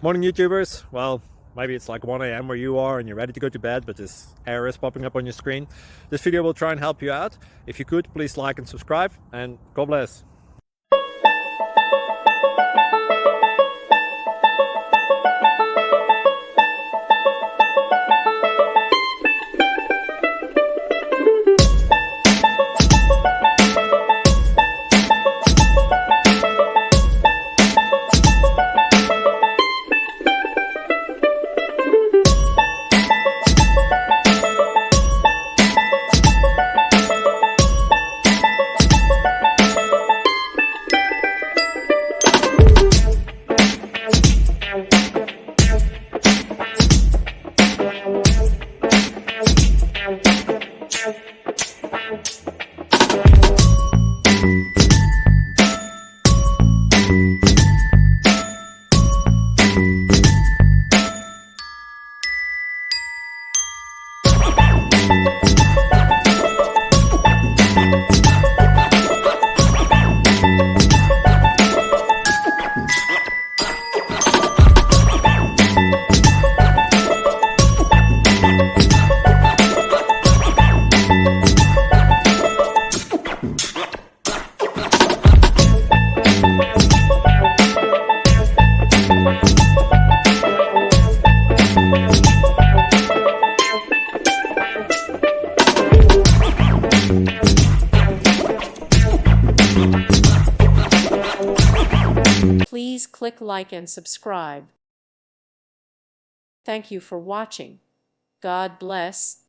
Morning YouTubers. Well, maybe it's like 1 a.m. where you are and you're ready to go to bed, but this error is popping up on your screen. This video will try and help you out. If you could, please like and subscribe, and God bless. Please click like and subscribe. Thank you for watching. God bless.